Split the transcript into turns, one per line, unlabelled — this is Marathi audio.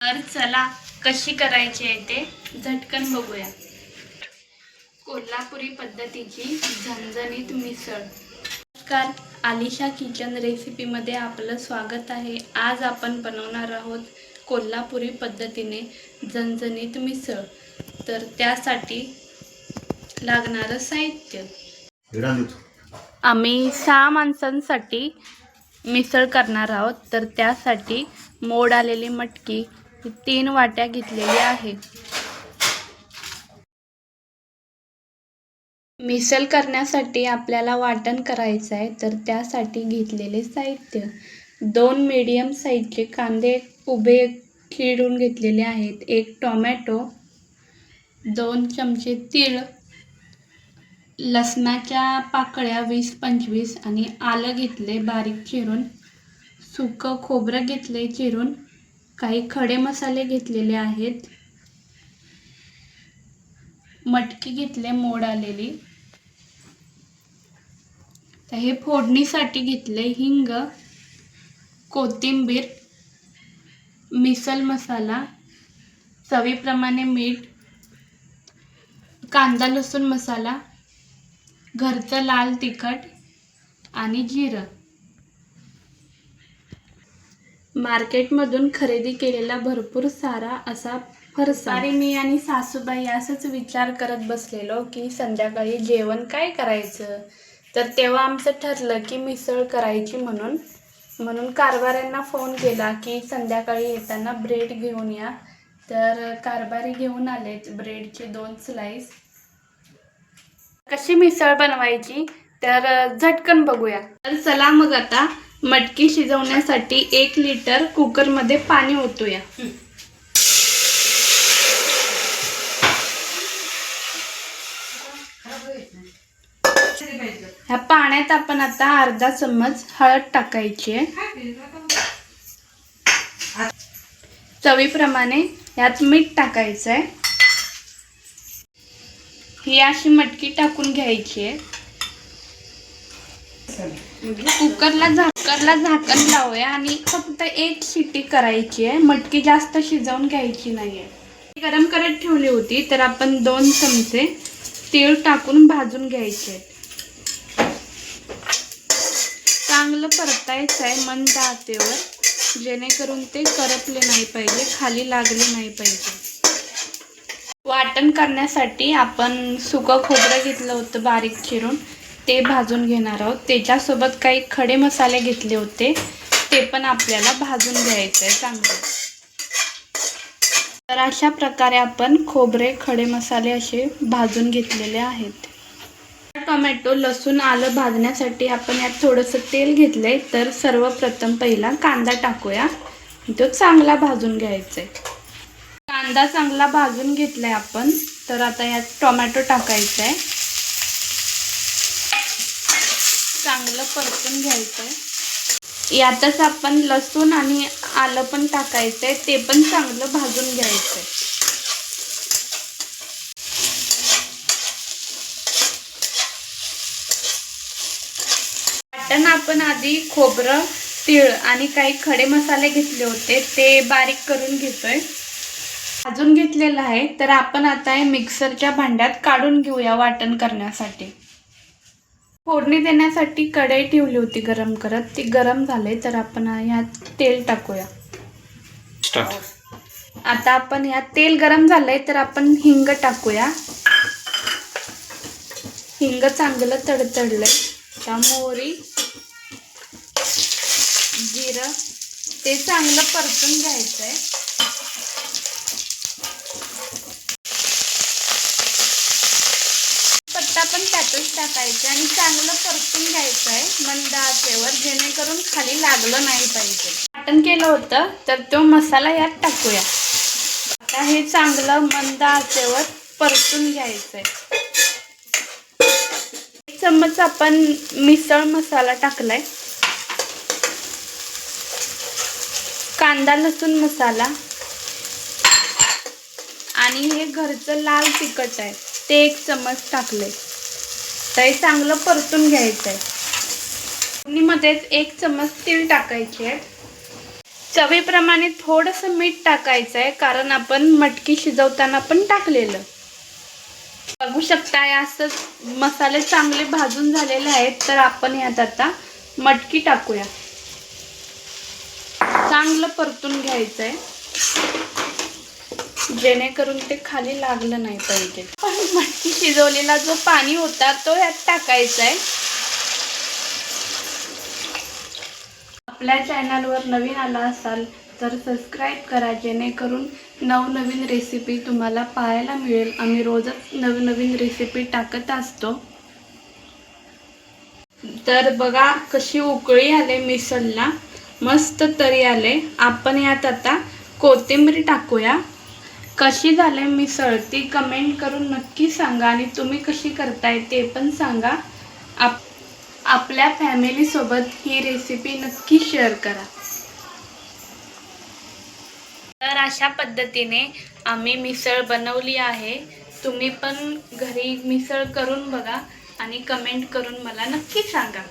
तर चला कशी करायची आहे ते झटकन बघूया। कोल्हापुरी पद्धतीची झणझणीत मिसळ। नमस्कार, आलिशा किचन रेसिपीमध्ये आपलं स्वागत आहे। आज आपण बनवणार आहोत कोल्हापुरी पद्धतीने झणझणीत मिसळ। तर त्यासाठी लागणारं साहित्य, आम्ही 6 माणसांसाठी मिसळ करणार आहोत। तर त्यासाठी मोड आलेली मटकी 3 वाट्या घेतलेली आहे। मिसळ करण्यासाठी आपल्याला वाटण करायचं आहे, तर त्यासाठी घेतलेले साहित्य 2 मीडियम साईजचे कांदे उभे चिरून घेतलेले आहेत, 1 टोमॅटो, 2 चमचे तीळ, लसणाच्या पाकळ्या 20-25 आणि आलं घेतले बारीक चिरून, सुकं खोबरं घेतले चिरून, काही खडे मसाले घेतलेले आहेत, मटकी घेतले मोड आलेली। तर हे फोडणीसाठी घेतले हिंग, कोथिंबीर, मिसळ मसाला, चवीप्रमाणे मीठ, कांदा लसूण मसाला, घरचं लाल तिखट आणि जिरं। मार्केटमधून खरेदी केलेला भरपूर सारा असा फरसाण। आणि मी आणि सासूबाई असंच विचार करत बसलेलो की संध्याकाळी जेवण काय करायचं। तर तेव्हा आमचं ठरलं की मिसळ करायची म्हणून कारभाऱ्यांना फोन केला की संध्याकाळी येताना ब्रेड घेऊन या। तर कारभारी घेऊन आलेत ब्रेडचे 2 स्लाइस। कशी मिसळ बनवायची तर झटकन बघूया। तर चला मग आता मटकी शिजवण्यासाठी 1 लिटर कुकरमध्ये पाणी ओतूया। ह्या पाण्यात आपण आता अर्धा चम्मच हळद टाकायची आहे, चवीप्रमाणे यात मीठ टाकायचं आहे। ही अशी मटकी टाकून घ्यायची आहे। कुकरला झाकण लावूया आणि फक्त 1 शिटी करायची आहे, मटकी जास्त शिजवून घ्यायची नाहीये। गरम करत ठेवली होती, तर आपण 2 चमचे तीळ टाकून भाजून घ्यायचे। चांगलं परतायचं आहे मंद आचेवर, जेणेकरून ते करपले नाही पाहिजे, खाली लागले नाही पाहिजे। वाटण करण्यासाठी आपण सुकं खोबरं घेतलं होतं बारीक चिरून, ते भाजून घेणार आहोत। त्याच्यासोबत काही खडे मसाले घेतले होते, ते पण आपल्याला भाजून घ्यायचं आहे चांगलं। तर अशा प्रकारे आपण खोबरे खडे मसाले असे भाजून घेतलेले आहेत। टोमॅटो लसूण आलं भाजण्यासाठी आपण यात थोडंसं तेल घेतलंय। तर सर्वप्रथम पहिला कांदा टाकूया, तो चांगला भाजून घ्यायचा आहे। कांदा चांगला भाजून घेतलाय आपण, तर आता यात टोमॅटो टाकायचा आहे, चांगलं परतून घ्यायचं आहे। यातच आपण लसूण आणि आलं पण टाकायचं आहे, ते पण चांगलं भाजून घ्यायचं आहे। वाटण आपण आधी खोबरं, तीळ आणि काही खडे मसाले घेतले होते, ते बारीक करून घेतोय, भाजून घेतलेलं आहे। तर आपण आता हे मिक्सरच्या भांड्यात काढून घेऊया वाटण करण्यासाठी। फोडणी देण्यासाठी कढई ठेवली होती गरम करत, ती गरम झाले। तर आपण यात तेल टाकूया। आता आपण यात तेल गरम झालंय, तर आपण हिंग टाकूया। हिंग चांगलं तडतडलंय, त्या मोहरी, जिरं, ते चांगलं परतून घ्यायचंय। पत्ता पण त्यातच टाकायचा आणि चांगलं परतून घ्यायचं आहे मंद आचेवर, जेणेकरून खाली लागलं नाही पाहिजे। वाटण केलं होतं, तर तो मसाला यात टाकूया। आता हे चांगलं मंद आचेवर परतून घ्यायचंय। 1 चम्मच आपण मिसळ मसाला टाकलाय, कांदा लसूण मसाला आणि हे घरचं लाल तिखट आहे, ते 1 चम्मच टाकले। तर हे चांगलं परतून घ्यायचं आहे। फोडणीमध्येच 1 चम्मच तीळ टाकायचे, चवीप्रमाणे थोडंसं मीठ टाकायचं आहे, कारण आपण मटकी शिजवताना पण टाकलेलं. बघू शकता असं मसाले चांगले भाजून झालेले आहेत. तर आपण यात आता मटकी टाकूया. चांगलं परतून घ्यायचं आहे, जेणेकरून ते खाली लागलं नाही पाहिजे. पण मटकी शिजवलेला जो पाणी होता तो यात टाकायचा आहे. आपल्या चॅनलवर नवीन आला असाल तर सबस्क्राईब करा, जेणेकरून नवनवीन रेसिपी तुम्हाला पाहायला मिळेल. आम्ही रोजच नवीन रेसिपी टाकत असतो. तर बघा कशी उकळी आले मिसळला, मस्त तरी आले. आपण यात आता कोथिंबीर टाकूया. कशी झाले मिसळ ती कमेंट करून नक्की सांगा, आणि तुम्ही कशी करताय ते पण सांगा. आपल्या फॅमिली सोबत ही रेसिपी नक्की शेअर करा. तर अशा पद्धतीने आम्ही मिसळ बनवली आहे. तुम्ही पण घरी मिसळ करून बघा आणि कमेंट करून मला नक्की सांगा.